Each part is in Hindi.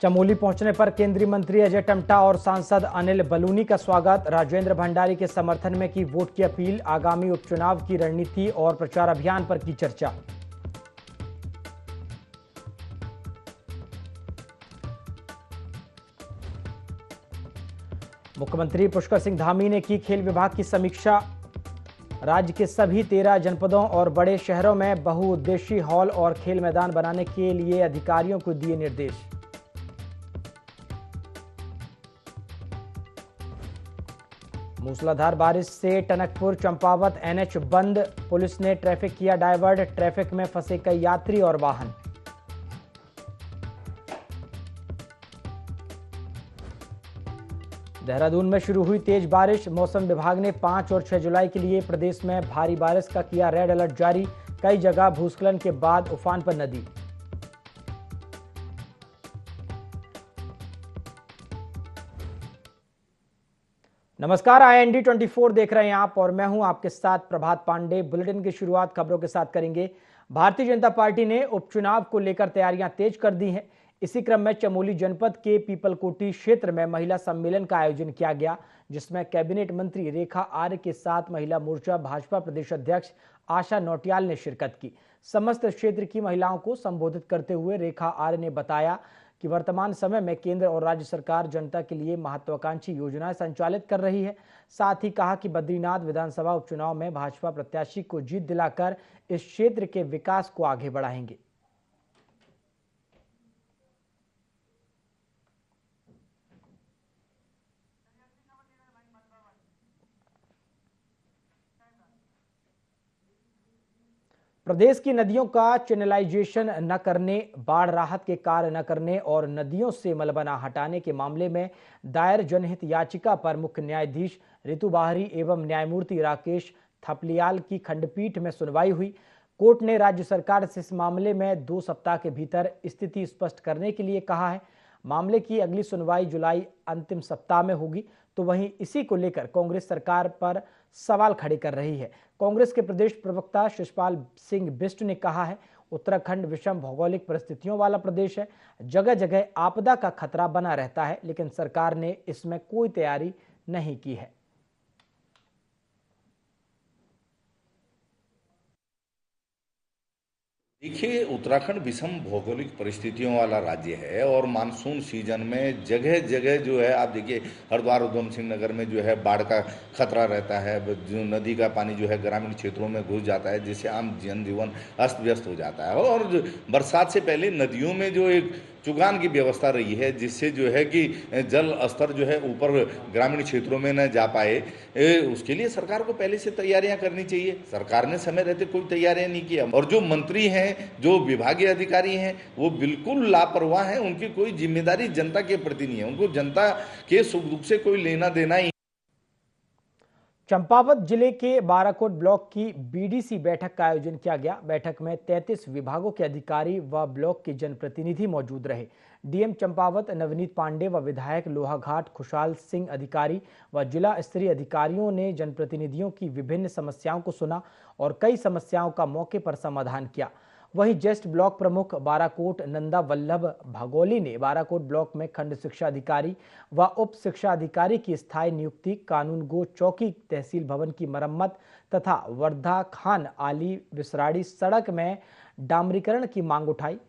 चमोली पहुंचने पर केंद्रीय मंत्री अजय टम्टा और सांसद अनिल बलूनी का स्वागत। राजेंद्र भंडारी के समर्थन में की वोट की अपील। आगामी उपचुनाव की रणनीति और प्रचार अभियान पर की चर्चा। मुख्यमंत्री पुष्कर सिंह धामी ने की खेल विभाग की समीक्षा। राज्य के सभी 13 जनपदों और बड़े शहरों में बहुउद्देशीय हॉल और खेल मैदान बनाने के लिए अधिकारियों को दिए निर्देश। मूसलाधार बारिश से टनकपुर चंपावत एनएच बंद। पुलिस ने ट्रैफिक किया डायवर्ट। ट्रैफिक में फंसे कई यात्री और वाहन। देहरादून में शुरू हुई तेज बारिश। मौसम विभाग ने 5 और 6 जुलाई के लिए प्रदेश में भारी बारिश का किया रेड अलर्ट जारी। कई जगह भूस्खलन के बाद उफान पर नदी। नमस्कार, IND 24 देख रहे हैं आप और मैं हूं आपके साथ प्रभात पांडे। बुलेटिन की शुरुआत खबरों के साथ करेंगे। भारतीय जनता पार्टी ने उपचुनाव को लेकर तैयारियां तेज कर दी हैं। इसी क्रम में चमोली जनपद के पीपलकोटी क्षेत्र में महिला सम्मेलन का आयोजन किया गया, जिसमें कैबिनेट मंत्री रेखा आर्य के साथ महिला मोर्चा भाजपा प्रदेश अध्यक्ष आशा नौटियाल ने शिरकत की। समस्त क्षेत्र की महिलाओं को संबोधित करते हुए रेखा आर्य ने बताया कि वर्तमान समय में केंद्र और राज्य सरकार जनता के लिए महत्वाकांक्षी योजनाएं संचालित कर रही है। साथ ही कहा कि बद्रीनाथ विधानसभा उपचुनाव में भाजपा प्रत्याशी को जीत दिलाकर इस क्षेत्र के विकास को आगे बढ़ाएंगे। प्रदेश की नदियों का चैनलाइजेशन न करने, बाढ़ राहत के कार्य न करने और नदियों से मलबा हटाने के मामले में दायर जनहित याचिका पर मुख्य न्यायाधीश ऋतु बाहरी एवं न्यायमूर्ति राकेश थपलियाल की खंडपीठ में सुनवाई हुई। कोर्ट ने राज्य सरकार से इस मामले में 2 सप्ताह के भीतर स्थिति स्पष्ट करने के लिए कहा है। मामले की अगली सुनवाई जुलाई अंतिम सप्ताह में होगी। तो वहीं इसी को लेकर कांग्रेस सरकार पर सवाल खड़े कर रही है। कांग्रेस के प्रदेश प्रवक्ता शिषपाल सिंह बिष्ट ने कहा है, उत्तराखंड विषम भौगोलिक परिस्थितियों वाला प्रदेश है। जगह जगह आपदा का खतरा बना रहता है, लेकिन सरकार ने इसमें कोई तैयारी नहीं की है। देखिए, उत्तराखंड विषम भौगोलिक परिस्थितियों वाला राज्य है और मानसून सीजन में जगह जगह जो है, आप देखिए हरिद्वार उधम सिंह नगर में जो है बाढ़ का खतरा रहता है। जो नदी का पानी जो है ग्रामीण क्षेत्रों में घुस जाता है, जिससे आम जनजीवन अस्त व्यस्त हो जाता है। और बरसात से पहले नदियों में जो एक चुगान की व्यवस्था रही है, जिससे जो है कि जल स्तर जो है ऊपर ग्रामीण क्षेत्रों में न जा पाए, उसके लिए सरकार को पहले से तैयारियां करनी चाहिए। सरकार ने समय रहते कोई तैयारियां नहीं किया। और जो मंत्री हैं, जो विभागीय अधिकारी हैं, वो बिल्कुल लापरवाह हैं। उनकी कोई जिम्मेदारी जनता के प्रति नहीं है। उनको जनता के सुख दुख से कोई लेना देना ही। चंपावत जिले के बाराकोट ब्लॉक की BDC बैठक का आयोजन किया गया। बैठक में 33 विभागों के अधिकारी व ब्लॉक के जनप्रतिनिधि मौजूद रहे। DM चंपावत नवनीत पांडे व विधायक लोहाघाट खुशहाल सिंह अधिकारी व जिला स्तरीय अधिकारियों ने जनप्रतिनिधियों की विभिन्न समस्याओं को सुना और कई समस्याओं का मौके पर समाधान किया। वहीं ज्येष्ठ ब्लॉक प्रमुख बाराकोट नंदा वल्लभ भगोली ने बाराकोट ब्लॉक में खंड शिक्षा अधिकारी व उप शिक्षा अधिकारी की स्थायी नियुक्ति, कानून गो चौकी तहसील भवन की मरम्मत तथा वर्धा खान आली विसराड़ी सड़क में डामरीकरण की मांग उठाई।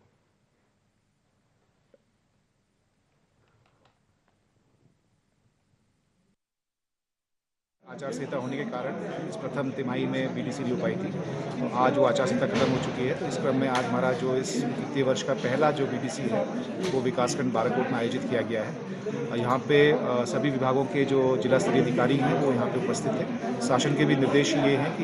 आचार संहिता होने के कारण इस प्रथम तिमाही में BDC नहीं हो पाई थी। तो आज वो आचार संहिता खत्म हो चुकी है। तो इस क्रम में आज हमारा जो इस वित्तीय वर्ष का पहला जो BDC है वो विकासखंड बाराकोट में आयोजित किया गया है। यहाँ पे सभी विभागों के जो जिला स्तरीय अधिकारी हैं वो यहाँ पे उपस्थित हैं। शासन के भी निर्देश ये हैं कि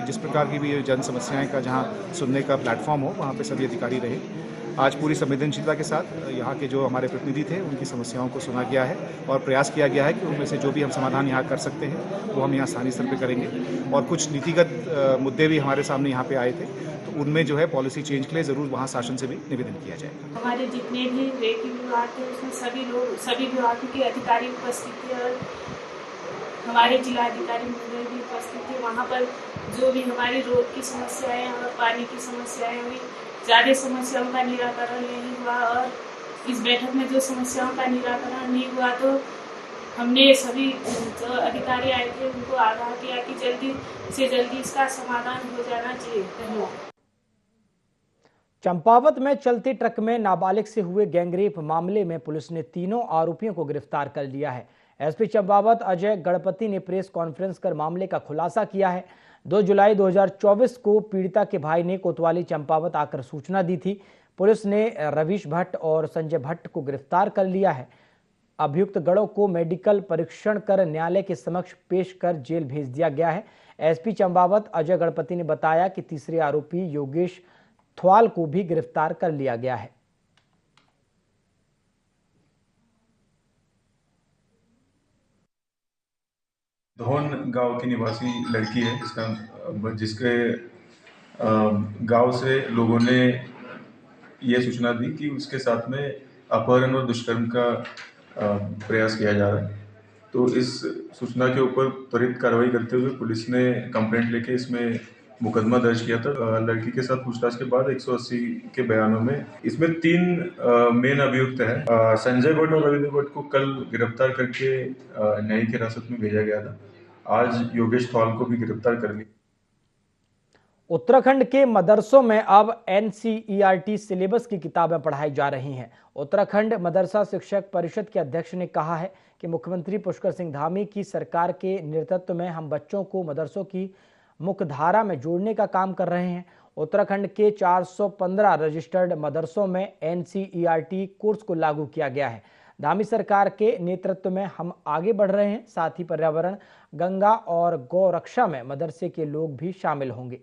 जिस प्रकार की भी जन समस्याएं का जहाँ सुनने का प्लेटफॉर्म हो, वहाँ पे सभी अधिकारी रहे। आज पूरी संवेदनशीलता के साथ यहाँ के जो हमारे प्रतिनिधि थे उनकी समस्याओं को सुना गया है और प्रयास किया गया है कि उनमें से जो भी हम समाधान यहाँ कर सकते हैं वो हम यहाँ स्थानीय स्तर पर करेंगे। और कुछ नीतिगत मुद्दे भी हमारे सामने यहाँ पे आए थे, तो उनमें जो है पॉलिसी चेंज के लिए ज़रूर वहाँ शासन से भी निवेदन किया जाएगा। हमारे जितने भी रेकी विभाग थे उसमें सभी विभागों के अधिकारी उपस्थित थे और हमारे जिला अधिकारी महोदय भी उपस्थित थे। वहाँ पर जो भी हमारी रोड की समस्याएं और पानी की समस्याएं हुई, ज़्यादा समस्याओं का निराकरण नहीं हुआ और इस बैठक में जो समस्याओं का निराकरण नहीं हुआ तो हमने सभी जो अधिकारी आए थे उनको आगाह किया कि जल्दी से जल्दी इसका समाधान हो जाना चाहिए। धन्यवाद। चंपावत में चलती ट्रक में नाबालिग से हुए गैंगरेप मामले में पुलिस ने तीनों आरोपियों को गिरफ्तार कर लिया है। एसपी चंपावत अजय गणपति ने प्रेस कॉन्फ्रेंस कर मामले का खुलासा किया है। 2 जुलाई 2024 को पीड़िता के भाई ने कोतवाली चंपावत आकर सूचना दी थी। पुलिस ने रवीश भट्ट और संजय भट्ट को गिरफ्तार कर लिया है। अभियुक्त गणों को मेडिकल परीक्षण कर न्यायालय के समक्ष पेश कर जेल भेज दिया गया है। एसपी चंपावत अजय गणपति ने बताया कि तीसरे आरोपी योगेश थवाल को भी गिरफ्तार कर लिया गया है। धौन गांव की निवासी लड़की है जिसके गांव से लोगों ने ये सूचना दी कि उसके साथ में अपहरण और दुष्कर्म का प्रयास किया जा रहा है। तो इस सूचना के ऊपर त्वरित कार्रवाई करते हुए पुलिस ने कंप्लेंट लेके इसमें मुकदमा दर्ज किया था। लड़की के साथ पूछताछ के बाद 180 के बयानों में इसमें 3 मेन अभियुक्त हैं। संजय भट्ट और रविंद्र भट्ट को कल गिरफ्तार करके न्यायिक हिरासत में भेजा गया था। आज योगेश थवाल को भी गिरफ्तार कर लिया। उत्तराखंड के मदरसों में अब NCERT सिलेबस की किताबें पढ़ाई जा रही हैं। उत्तराखंड मदरसा शिक्षक परिषद के अध्यक्ष ने कहा है कि मुख्यमंत्री पुष्कर सिंह धामी की सरकार के नेतृत्व में हम बच्चों को मदरसों की मुख्यधारा में जोड़ने का काम कर रहे हैं। उत्तराखंड के 415 रजिस्टर्ड मदरसों में NCERT कोर्स को लागू किया गया है। धामी सरकार के नेतृत्व में हम आगे बढ़ रहे हैं। साथ ही पर्यावरण, गंगा और गौ रक्षा में मदरसे के लोग भी शामिल होंगे।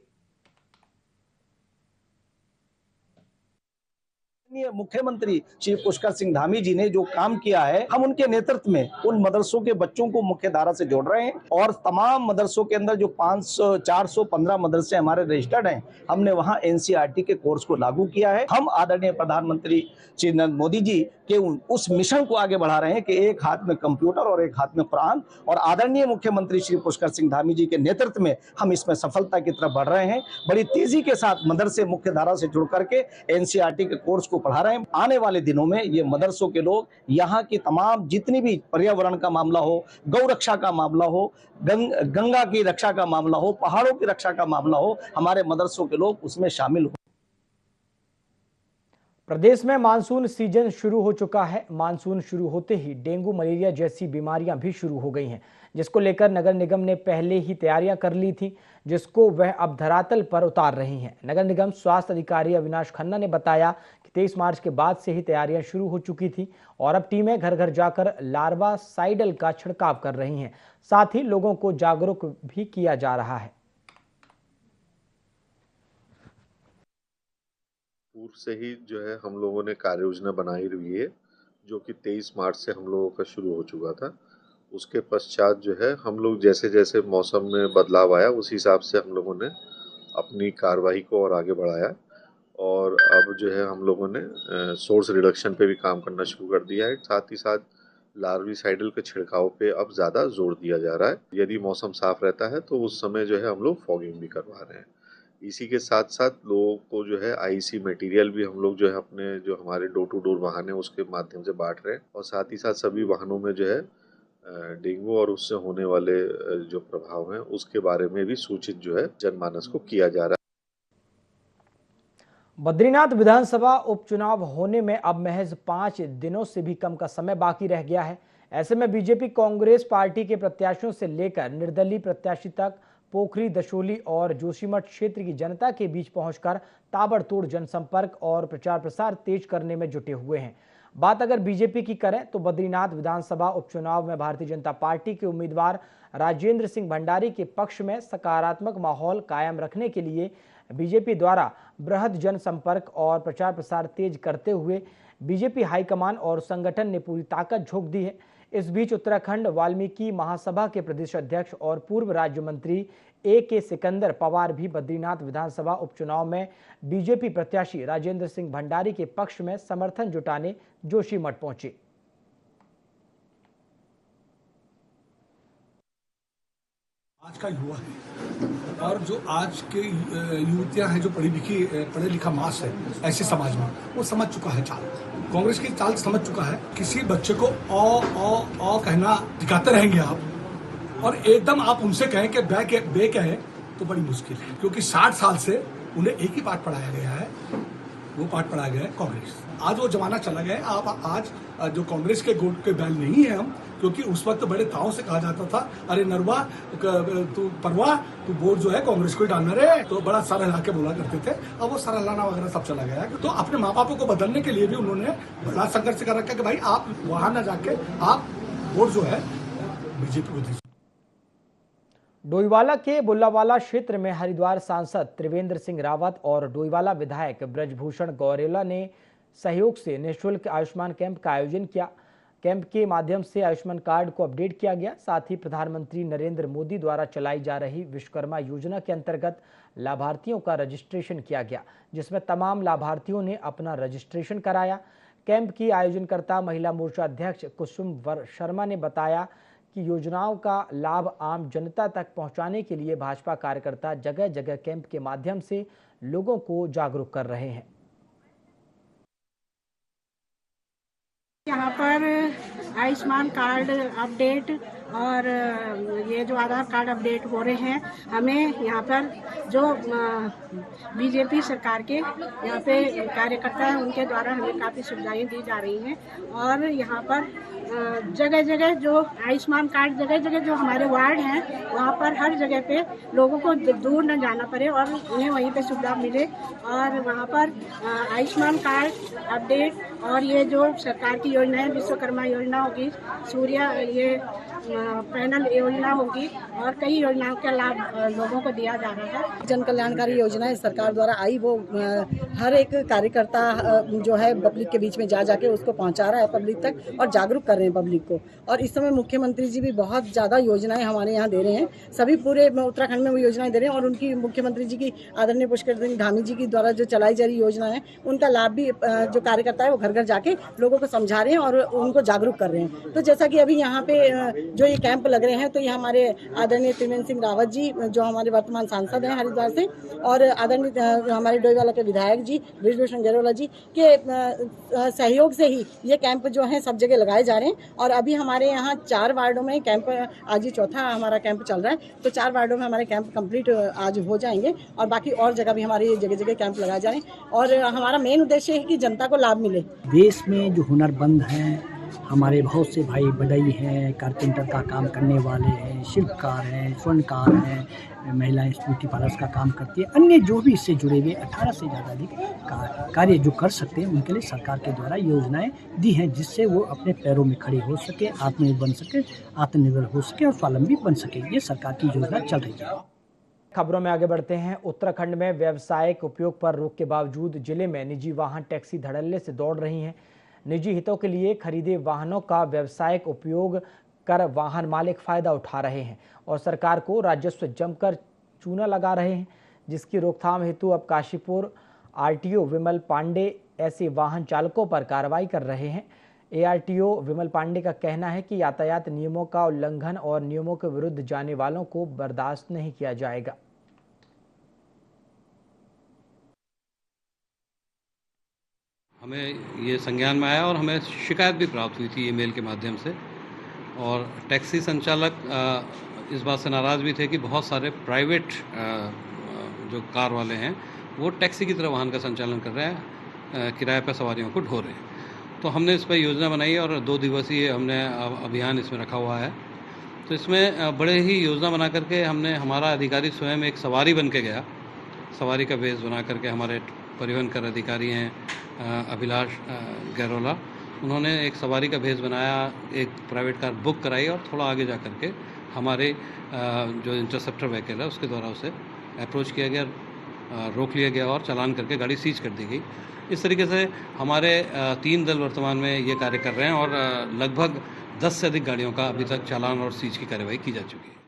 मुख्यमंत्री श्री पुष्कर सिंह धामी जी ने जो काम किया है, हम उनके नेतृत्व में उन मदरसों के बच्चों को मुख्य धारा से जोड़ रहे हैं और तमाम मदरसों के अंदर जो 415 मदरसे हमारे रजिस्टर्ड हैं, हमने वहां NCERT के कोर्स को लागू किया है। हम आदरणीय प्रधानमंत्री श्री नरेंद्र मोदी जी के उस मिशन को आगे बढ़ा रहे हैं कि एक हाथ में कंप्यूटर और एक हाथ में कुरान, और आदरणीय मुख्यमंत्री श्री पुष्कर सिंह धामी जी के नेतृत्व में हम इसमें सफलता की तरफ बढ़ रहे हैं। बड़ी तेजी के साथ मदरसे मुख्य धारा से जुड़ करके NCERT के कोर्स को पढ़ा रहे हैं। आने वाले दिनों में ये मदरसों के लोग यहाँ की तमाम जितनी भी पर्यावरण का मामला हो, गौ रक्षा का मामला हो, गंगा की रक्षा का मामला हो, पहाड़ों की रक्षा का मामला हो, हमारे मदरसों के लोग उसमें शामिल हो। प्रदेश में मानसून सीजन शुरू हो चुका है। मानसून शुरू होते ही डेंगू, मलेरिया जैसी बीमारियां भी शुरू हो गई हैं, जिसको लेकर नगर निगम ने पहले ही तैयारियां कर ली थी, जिसको वह अब धरातल पर उतार रही हैं। नगर निगम स्वास्थ्य अधिकारी अविनाश खन्ना ने बताया कि 23 मार्च के बाद से ही तैयारियां शुरू हो चुकी थी और अब टीमें घर घर जाकर लार्वा साइडल का छिड़काव कर रही हैं। साथ ही लोगों को जागरूक भी किया जा रहा है। पूर्व से ही जो है हम लोगों ने कार्य योजना बनाई हुई है, जो कि 23 मार्च से हम लोगों का शुरू हो चुका था। उसके पश्चात जो है हम लोग जैसे जैसे मौसम में बदलाव आया उस हिसाब से हम लोगों ने अपनी कार्रवाई को और आगे बढ़ाया और अब जो है हम लोगों ने सोर्स रिडक्शन पे भी काम करना शुरू कर दिया है। साथ ही साथ लार्विसाइडल के छिड़काव पे अब ज़्यादा जोर दिया जा रहा है। यदि मौसम साफ रहता है तो उस समय जो है हम लोग फॉगिंग भी करवा रहे हैं। इसी के साथ साथ लोगों को जो है IC मटेरियल भी हम लोग जो है अपने जो हमारे डोर टू डोर वाहन है उसके माध्यम से बांट रहे हैं और साथ ही साथ सभी वाहनों में जो है डेंगू और उससे होने वाले जो प्रभाव हैं उसके बारे में भी सूचित जो है जनमानस को किया जा रहा है। बद्रीनाथ विधानसभा उपचुनाव होने में अब महज 5 दिनों से भी कम का समय बाकी रह गया है। ऐसे में बीजेपी कांग्रेस पार्टी के प्रत्याशियों से लेकर निर्दलीय प्रत्याशी तक पोखरी, दशोली और जोशीमठ क्षेत्र की जनता के बीच पहुंचकर ताबड़तोड़ जनसंपर्क और प्रचार प्रसार तेज करने में जुटे हुए हैं। बात अगर बीजेपी की करें तो बद्रीनाथ विधानसभा उपचुनाव में भारतीय जनता पार्टी के उम्मीदवार राजेंद्र सिंह भंडारी के पक्ष में सकारात्मक माहौल कायम रखने के लिए बीजेपी द्वारा बृहद जनसंपर्क और प्रचार प्रसार तेज करते हुए बीजेपी हाईकमान और संगठन ने पूरी ताकत झोंक दी है। इस बीच उत्तराखंड वाल्मीकि महासभा के प्रदेश अध्यक्ष और पूर्व राज्य मंत्री AK सिकंदर पवार भी बद्रीनाथ विधानसभा उपचुनाव में बीजेपी प्रत्याशी राजेंद्र सिंह भंडारी के पक्ष में समर्थन जुटाने जोशीमठ पहुंचे। आज का युवा है और जो आज के युवतियां हैं, जो पढ़े लिखा मास है ऐसे समाज में, वो समझ चुका है चाल, कांग्रेस की चाल समझ चुका है। किसी बच्चे को ओ कहना दिखाते रहेंगे आप, और एकदम आप उनसे कहें कि बे कहें तो बड़ी मुश्किल है, क्योंकि 60 साल से उन्हें एक ही पाठ पढ़ाया गया है, वो पाठ पढ़ाया गया है कांग्रेस। आज वो जमाना चला गया है। आप आज जो कांग्रेस के गोट के बैल नहीं है हम, क्योंकि उस वक्त बड़े ताव से कहा जाता था, अरे नरवा तू परवा तू वोट जो है कांग्रेस को ही डालना रे, तो बड़ा सर हिला के बोला करते थे। अब वो सर हिलाना वगैरह सब चला गया है। तो अपने माँ बापों को बदलने के लिए भी उन्होंने बड़ा संघर्ष कर रखा कि भाई आप वहां न जाके आप वोट जो है बीजेपी को दीजिए। डोईवाला के बुल्लावाला क्षेत्र में हरिद्वार सांसद त्रिवेंद्र सिंह रावत और डोईवाला विधायक ब्रजभूषण गौरेला ने सहयोग से निःशुल्क आयुष्मान कैंप का आयोजन किया। कैंप के माध्यम से आयुष्मान कार्ड को अपडेट किया गया। साथ ही प्रधानमंत्री नरेंद्र मोदी द्वारा चलाई जा रही विश्वकर्मा योजना के अंतर्गत लाभार्थियों का रजिस्ट्रेशन किया गया, जिसमें तमाम लाभार्थियों ने अपना रजिस्ट्रेशन कराया। कैंप की आयोजनकर्ता महिला मोर्चा अध्यक्ष कुसुम शर्मा ने बताया कि योजनाओं का लाभ आम जनता तक पहुंचाने के लिए भाजपा कार्यकर्ता जगह जगह कैंप के माध्यम से लोगों को जागरूक कर रहे हैं। यहाँ पर आयुष्मान कार्ड अपडेट और ये जो आधार कार्ड अपडेट हो रहे हैं, हमें यहाँ पर जो बीजेपी सरकार के यहाँ पे कार्यकर्ता हैं उनके द्वारा हमें काफ़ी सुविधाएं दी जा रही हैं। और यहाँ पर जगह जगह जो आयुष्मान कार्ड जगह जगह जो हमारे वार्ड हैं, वहाँ पर हर जगह पे लोगों को दूर न जाना पड़े और उन्हें वहीं पे सुविधा मिले। और वहाँ पर आयुष्मान कार्ड अपडेट और ये जो सरकार की योजना है, विश्वकर्मा योजना होगी, सूर्य ये पैनल योजना होगी और कई योजनाओं का लाभ लोगों को दिया जा रहा है। जन कल्याणकारी योजनाएं सरकार द्वारा आई, वो हर एक कार्यकर्ता जो है पब्लिक के बीच में जा जाके उसको पहुंचा रहा है पब्लिक तक और जागरूक कर रहे हैं पब्लिक को। और इस समय मुख्यमंत्री जी भी बहुत ज़्यादा योजनाएं हमारे यहाँ दे रहे हैं, सभी पूरे उत्तराखंड में वो योजनाएं दे रहे हैं। और उनकी मुख्यमंत्री जी की आदरणीय पुष्कर सिंह धामी जी की द्वारा जो चलाई जा रही योजना है, उनका लाभ भी जो कार्यकर्ता है वो घर घर जाके लोगों को समझा रहे हैं और उनको जागरूक कर रहे हैं। तो जैसा कि अभी यहाँ पे जो ये कैंप लग रहे हैं, तो ये हमारे आदरणीय त्रिवेंद्र सिंह रावत जी जो हमारे वर्तमान सांसद हैं हरिद्वार से, और आदरणीय हमारे डोईवाला के विधायक जी ब्रजभूषण गौरेला जी के सहयोग से ही ये कैंप जो है सब जगह लगाए जा रहे हैं। और अभी हमारे यहाँ 4 वार्डों में कैंप, आज ही चौथा हमारा कैंप चल रहा है, तो 4 वार्डों में हमारे कैंप कंप्लीट आज हो जाएंगे और बाकी और जगह भी हमारे जगह जगह कैंप लगाए जा रहे हैं। और हमारा मेन उद्देश्य है कि जनता को लाभ मिले। देश में जो हुनरमंद हैं, हमारे बहुत से भाई बढ़ई हैं, कारपेंटर का काम करने वाले हैं, शिल्पकार हैं, स्वर्णकार हैं, महिलाएं ब्यूटी पार्लर्स का काम करती हैं, अन्य जो भी इससे जुड़े हुए 18 से ज़्यादा अधिक कार्य जो कर सकते हैं, उनके लिए सरकार के द्वारा योजनाएं दी हैं, जिससे वो अपने पैरों में खड़े हो सके, आत्मनिर्भर बन सके, आत्मनिर्भर हो सके और स्वावलंबी बन सके। ये सरकार की योजना चल रही है। खबरों में आगे बढ़ते हैं। उत्तराखंड में व्यावसायिक उपयोग पर रोक के बावजूद जिले में निजी वाहन टैक्सी धड़ल्ले से दौड़ रही हैं। निजी हितों के लिए खरीदे वाहनों का व्यावसायिक उपयोग कर वाहन मालिक फायदा उठा रहे हैं और सरकार को राजस्व जमकर चूना लगा रहे हैं, जिसकी रोकथाम हेतु अब काशीपुर आरटीओ विमल पांडे ऐसे वाहन चालकों पर कार्रवाई कर रहे हैं। एआरटीओ विमल पांडे का कहना है कि यातायात नियमों का उल्लंघन और नियमों के विरुद्ध जाने वालों को बर्दाश्त नहीं किया जाएगा। हमें ये संज्ञान में आया और हमें शिकायत भी प्राप्त हुई थी ईमेल के माध्यम से, और टैक्सी संचालक इस बात से नाराज़ भी थे कि बहुत सारे प्राइवेट जो कार वाले हैं वो टैक्सी की तरह वाहन का संचालन कर रहे हैं, किराए पर सवारियों को ढो रहे हैं। तो हमने इस पर योजना बनाई और 2 दिवसीय हमने अभियान इसमें रखा हुआ है। तो इसमें बड़े ही योजना बना करके हमने, हमारा अधिकारी स्वयं एक सवारी बन के गया, सवारी का भेष बना करके। हमारे परिवहन कर अधिकारी हैं अभिलाष गैरोला, उन्होंने एक सवारी का भेष बनाया, एक प्राइवेट कार बुक कराई और थोड़ा आगे जा कर के हमारे जो इंटरसेप्टर व्हीकल है उसके द्वारा उसे अप्रोच किया गया, रोक लिया गया और चालान करके गाड़ी सीज कर दी गई। इस तरीके से हमारे 3 दल वर्तमान में ये कार्य कर रहे हैं और लगभग 10 से अधिक गाड़ियों का अभी तक चालान और सीज की कार्रवाई की जा चुकी है।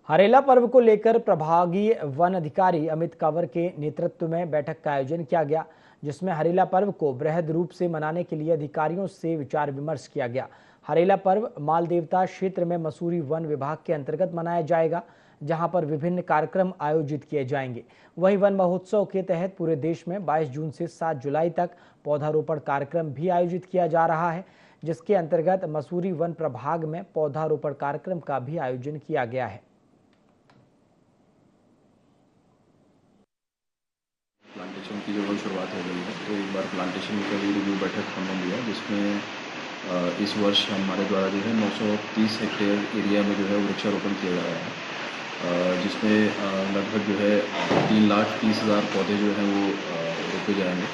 हरेला पर्व को लेकर प्रभागीय वन अधिकारी अमित कंवर के नेतृत्व में बैठक का आयोजन किया गया, जिसमें हरेला पर्व को बृहद रूप से मनाने के लिए अधिकारियों से विचार विमर्श किया गया। हरेला पर्व माल देवता क्षेत्र में मसूरी वन विभाग के अंतर्गत मनाया जाएगा, जहां पर विभिन्न कार्यक्रम आयोजित किए जाएंगे। वहीं वन महोत्सव के तहत पूरे देश में 22 जून से 7 जुलाई तक पौधारोपण कार्यक्रम भी आयोजित किया जा रहा है, जिसके अंतर्गत मसूरी वन प्रभाग में पौधारोपण कार्यक्रम का भी आयोजन किया गया है। प्लांटेशन की जो शुरुआत हो गई है, तो एक बार प्लांटेशन का भी रिव्यू बैठक हमने लिया, जिसमें इस वर्ष हमारे द्वारा जो है 930 हेक्टेयर एरिया में जो है वृक्षारोपण किया जा रहा है, जिसमें लगभग जो है 3,30,000 पौधे जो हैं वो रोपे जाएंगे।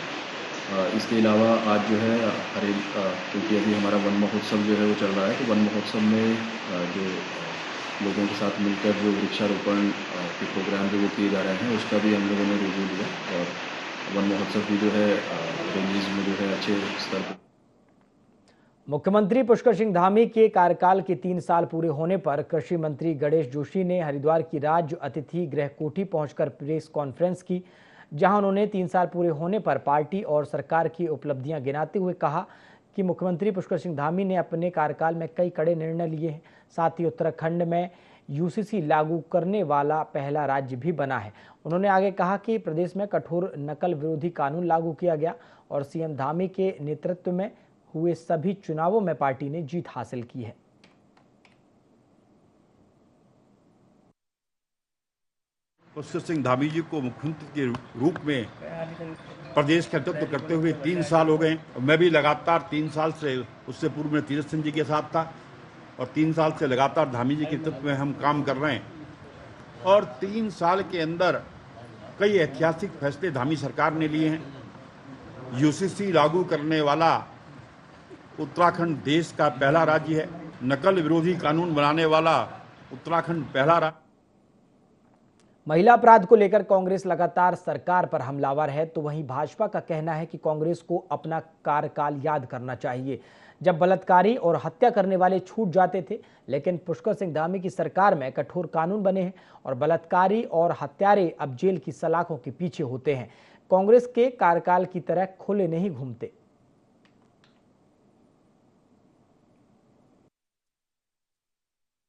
इसके अलावा आज जो है क्योंकि अभी हमारा वन महोत्सव जो है वो चल रहा है, तो वन महोत्सव में जो लोगों के साथ मिलकर जो वृक्षारोपण के प्रोग्राम जो वो किए जा रहे हैं, उसका भी हम लोगों ने रिव्यू लिया और वन महोत्सव भी जो है रिलीज में जो है अच्छे स्तर पर। मुख्यमंत्री पुष्कर सिंह धामी के कार्यकाल के 3 साल पूरे होने पर कृषि मंत्री गणेश जोशी ने हरिद्वार की राज्य अतिथि गृह कोठी पहुंचकर प्रेस कॉन्फ्रेंस की, जहां उन्होंने 3 साल पूरे होने पर पार्टी और सरकार की उपलब्धियां गिनाते हुए कहा कि मुख्यमंत्री पुष्कर सिंह धामी ने अपने कार्यकाल में कई कड़े निर्णय लिए हैं। साथ ही उत्तराखंड में यूसीसी लागू करने वाला पहला राज्य भी बना है। उन्होंने आगे कहा कि प्रदेश में कठोर नकल विरोधी कानून लागू किया गया और सीएम धामी के नेतृत्व में हुए सभी चुनावों में पार्टी ने जीत हासिल की है। पुष्कर सिंह धामी जी को मुख्यमंत्री के रूप में प्रदेश का नेतृत्व करते हुए 3 साल हो गए। मैं भी लगातार 3 साल से, उससे पूर्व में तीरथ सिंह जी के साथ था और 3 साल से लगातार धामी जी के नेतृत्व में हम काम कर रहे हैं और 3 साल के अंदर कई ऐतिहासिक फैसले धामी सरकार ने लिए हैं। यूसीसी लागू करने वाला उत्तराखंड देश का पहला राज्य है। नकल विरोधी कानून बनाने वाला उत्तराखंड पहला राज्य। महिला अपराध को लेकर कांग्रेस लगातार सरकार पर हमलावर है, तो वहीं भाजपा का कहना है कि कांग्रेस को अपना कार्यकाल याद करना चाहिए, जब बलात्कारी और हत्या करने वाले छूट जाते थे, लेकिन पुष्कर सिंह धामी की सरकार में कठोर कानून बने हैं और बलात्कारी और हत्यारे अब जेल की सलाखों के पीछे होते हैं। कांग्रेस के कार्यकाल की तरह खुले नहीं घूमते।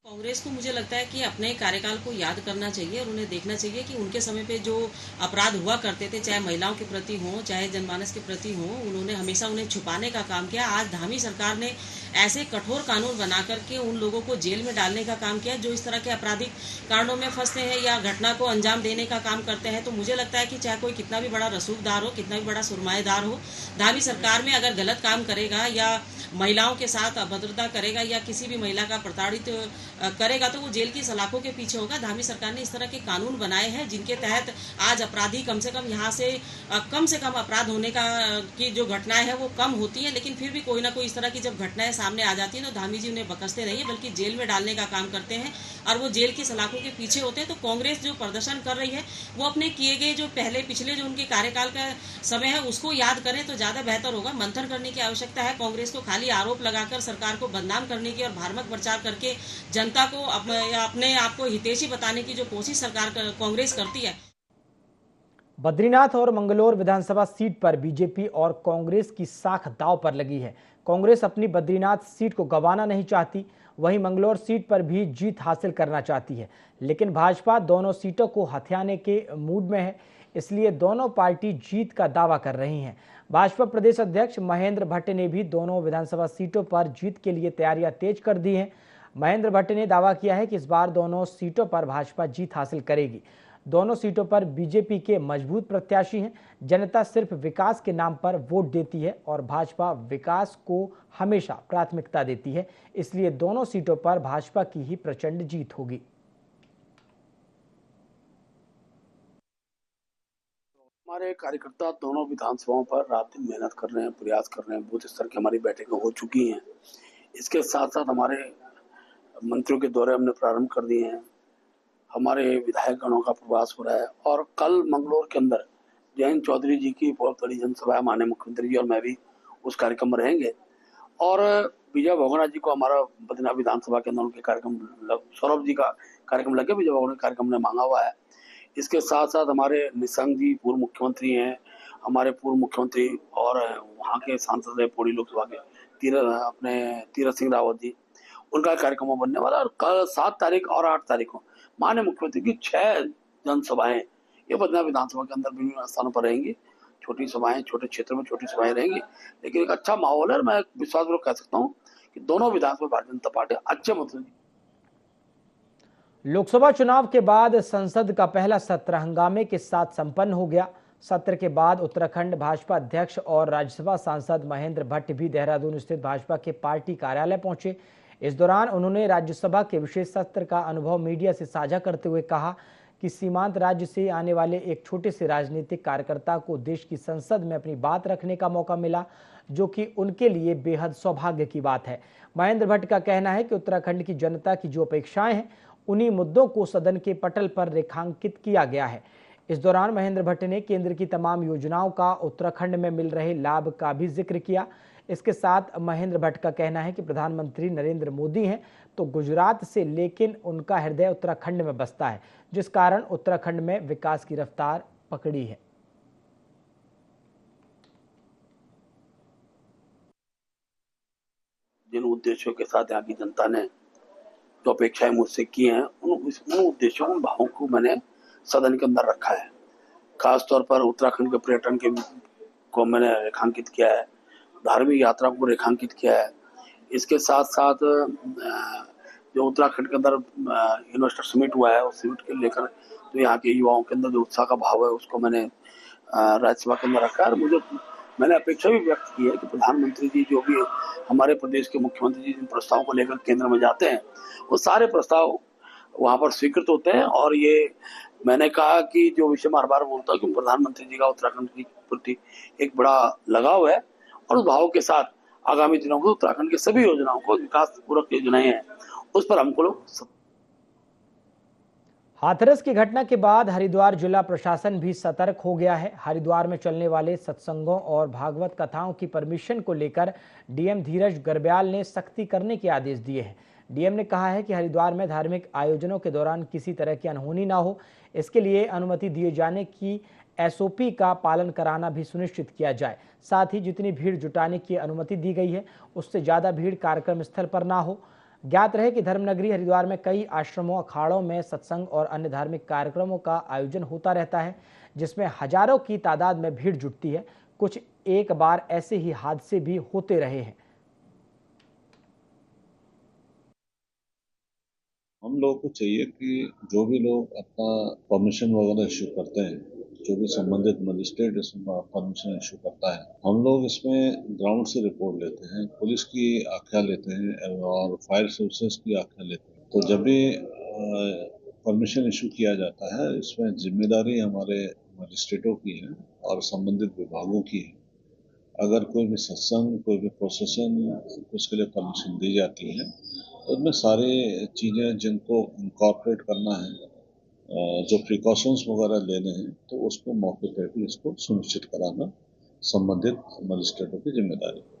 कांग्रेस को मुझे लगता है कि अपने कार्यकाल को याद करना चाहिए और उन्हें देखना चाहिए कि उनके समय पे जो अपराध हुआ करते थे, चाहे महिलाओं के प्रति हो, चाहे जनमानस के प्रति हो, उन्होंने हमेशा उन्हें छुपाने का काम किया। आज धामी सरकार ने ऐसे कठोर कानून बना करके उन लोगों को जेल में डालने का काम किया जो इस तरह के आपराधिक कांडों में फंसते हैं या घटना को अंजाम देने का काम करते हैं। तो मुझे लगता है कि चाहे कोई कितना भी बड़ा रसूखदार हो, कितना भी बड़ा सुरमाएदार हो, धामी सरकार में अगर गलत काम करेगा या महिलाओं के साथ अभद्रता करेगा या किसी भी महिला का प्रताड़ित करेगा तो वो जेल की सलाखों के पीछे होगा। धामी सरकार ने इस तरह के कानून बनाए हैं जिनके तहत आज अपराधी कम से कम यहाँ से कम अपराध होने का की जो घटनाएं हैं वो कम होती है, लेकिन फिर भी कोई ना कोई इस तरह की जब घटनाएं सामने आ जाती है तो धामी जी उन्हें बकसते नहीं है बल्कि जेल में डालने का काम करते हैं और वो जेल की सलाखों के पीछे होते हैं। तो कांग्रेस जो प्रदर्शन कर रही है वो अपने किए गए जो पिछले जो उनके कार्यकाल का समय है उसको याद करें तो ज्यादा बेहतर होगा। मंथन करने की आवश्यकता है। कांग्रेस को खाली आरोप लगाकर सरकार को बदनाम करने की और भ्रामक प्रचार करके जनता को अपने आप को हितैषी बताने की जो कोशिश सरकार कांग्रेस करती है। बद्रीनाथ और मंगलौर विधानसभा सीट पर बीजेपी और कांग्रेस की साख दांव पर लगी है। कांग्रेस अपनी बद्रीनाथ सीट को गंवाना नहीं चाहती, वहीं मंगलौर सीट पर भी जीत हासिल करना चाहती है, लेकिन भाजपा दोनों सीटों को हथियाने के मूड में है, इसलिए दोनों पार्टी जीत का दावा कर रही हैं। भाजपा प्रदेश अध्यक्ष महेंद्र भट्ट ने भी दोनों विधानसभा सीटों पर जीत के लिए तैयारियां तेज कर दी हैं। महेंद्र भट्ट ने दावा किया है कि इस बार दोनों सीटों पर भाजपा जीत हासिल करेगी। दोनों सीटों पर बीजेपी के मजबूत प्रत्याशी हैं। जनता सिर्फ विकास के नाम पर वोट देती है और भाजपा विकास को हमेशा प्राथमिकता देती है, इसलिए दोनों सीटों पर भाजपा की ही प्रचंड जीत होगी। हमारे कार्यकर्ता दोनों विधानसभाओं पर रात दिन मेहनत कर रहे हैं, प्रयास कर रहे हैं। बूथ स्तर की हमारी बैठकें हो चुकी हैं। इसके साथ साथ हमारे मंत्रियों के दौरे हमने प्रारंभ कर दिए हैं। हमारे विधायक गणों का प्रवास हो रहा है और कल मंगलौर के अंदर जयंत चौधरी जी की बहुत बड़ी जनसभा है। माननीय मुख्यमंत्री जी और मैं भी उस कार्यक्रम में रहेंगे और विजय बहुगुणा जी को हमारा बद्रीनाथ विधानसभा के अंदर उनके कार्यक्रम, सौरभ जी का कार्यक्रम लगे, विजय बहुगुणा कार्यक्रम ने मांगा हुआ है। इसके साथ साथ हमारे निशंक जी पूर्व मुख्यमंत्री हैं, हमारे पूर्व मुख्यमंत्री और वहाँ के सांसद है पौड़ी लोकसभा के तीरथ सिंह रावत जी, उनका कार्यक्रम बनने वाला। और कल 7 तारीख और 8 तारीख को माननीय मुख्यमंत्री की 6 जनसभाएं ये बदना विधानसभा के अंदर विभिन्न स्थानों पर रहेंगी। छोटी सभाएं, छोटे क्षेत्र में छोटी सभाएं रहेंगी, लेकिन एक अच्छा माहौल है और मैं विश्वासपूर्वक कह सकता हूँ कि दोनों विधानसभा भारतीय जनता पार्टी अच्छे मतों। लोकसभा चुनाव के बाद संसद का पहला सत्र हंगामे के साथ संपन्न हो गया। सत्र के बाद उत्तराखंड भाजपा अध्यक्ष और राज्यसभा सांसद महेंद्र भट्ट भी देहरादून स्थित भाजपा के पार्टी कार्यालय पहुंचे। इस दौरान उन्होंने राज्यसभा के विशेष सत्र का अनुभव मीडिया से साझा करते हुए कहा कि सीमांत राज्य से आने वाले एक छोटे से राजनीतिक कार्यकर्ता को देश की संसद में अपनी बात रखने का मौका मिला, जो कि उनके लिए बेहद सौभाग्य की बात है। महेंद्र भट्ट का कहना है कि उत्तराखंड की जनता की जो अपेक्षाएं हैं, उन्हीं मुद्दों को सदन के पटल पर रेखांकित किया गया है। इस दौरान महेंद्र भट्ट ने केंद्र की तमाम योजनाओं का उत्तराखंड में मिल रहे लाभ का भी जिक्र किया। इसके साथ महेंद्र भट्ट का कहना है कि प्रधानमंत्री नरेंद्र मोदी हैं तो गुजरात से, लेकिन उनका हृदय उत्तराखंड में बसता है, जिस कारण उत्तराखंड में विकास की रफ्तार पकड़ी है। जिन उद्देश्यों के साथ यहाँ की जनता ने जो अपेक्षाएं मुझसे की हैं, उन उद्देश्यों, उन भावों को मैंने सदन के अंदर रखा है। खासतौर पर उत्तराखंड के पर्यटन को मैंने रेखांकित किया है, धार्मिक यात्रा को रेखांकित किया है। इसके साथ साथ जो उत्तराखंड के अंदर इन्वेस्टर समिट हुआ है, उस समिट के लेकर तो यहाँ के युवाओं के अंदर जो उत्साह का भाव है, उसको मैंने राज्यसभा के अंदर रखा है। और मैंने अपेक्षा भी व्यक्त की है कि प्रधानमंत्री जी जो भी हमारे प्रदेश के मुख्यमंत्री जी जिन प्रस्तावों को लेकर केंद्र में जाते हैं, वो सारे प्रस्ताव वहाँ पर स्वीकृत होते हैं। और ये मैंने कहा कि जो विषय मैं हर बार बोलता हूँ कि प्रधानमंत्री जी का उत्तराखंड के प्रति एक बड़ा लगाव है, और उस भाव के साथ आगामी दिनों में उत्तराखंड की सभी योजनाओं को, विकास पूरक योजनाएं हैं, उस पर हमको लोग। हाथरस की घटना के बाद हरिद्वार जिला प्रशासन भी सतर्क हो गया है। हरिद्वार में चलने वाले सत्संगों और भागवत कथाओं की परमिशन को लेकर डीएम धीरज गर्ब्याल ने सख्ती करने के आदेश दिए हैं। डीएम ने कहा है कि हरिद्वार में धार्मिक आयोजनों के दौरान किसी तरह की अनहोनी ना हो, इसके लिए अनुमति दिए जाने की एसओपी का पालन कराना भी सुनिश्चित किया जाए। साथ ही जितनी भीड़ जुटाने की अनुमति दी गई है, उससे ज़्यादा भीड़ कार्यक्रम स्थल पर ना हो। ज्ञात रहे कि धर्मनगरी हरिद्वार में कई आश्रमों, अखाड़ों में सत्संग और अन्य धार्मिक कार्यक्रमों का आयोजन होता रहता है, जिसमें हजारों की तादाद में भीड़ जुटती है। कुछ एक बार ऐसे ही हादसे भी होते रहे हैं। हम लोगों को चाहिए कि जो भी लोग अपना परमिशन वगैरह इश्यू करते हैं, जो भी संबंधित मजिस्ट्रेट इसमें परमिशन इशू करता है, हम लोग इसमें ग्राउंड से रिपोर्ट लेते हैं, पुलिस की आख्या लेते हैं और फायर सर्विसेज की आख्या लेते हैं। तो जब भी परमिशन इशू किया जाता है, इसमें जिम्मेदारी हमारे मजिस्ट्रेटों की है और संबंधित विभागों की है। अगर कोई भी सत्संग, कोई भी प्रोसेशन, उसके लिए परमिशन दी जाती है तो उसमें सारी चीज़ें जिनको इनकॉर्पोरेट करना है, जो प्रिकॉशंस वगैरह लेने हैं, तो उसको मौके पर भी इसको सुनिश्चित कराना संबंधित मजिस्ट्रेटों की जिम्मेदारी है।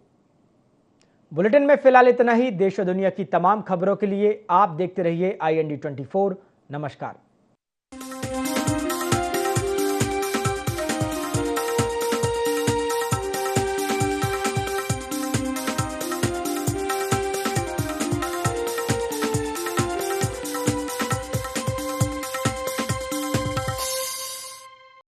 बुलेटिन में फिलहाल इतना ही। देश और दुनिया की तमाम खबरों के लिए आप देखते रहिए IND 24। नमस्कार।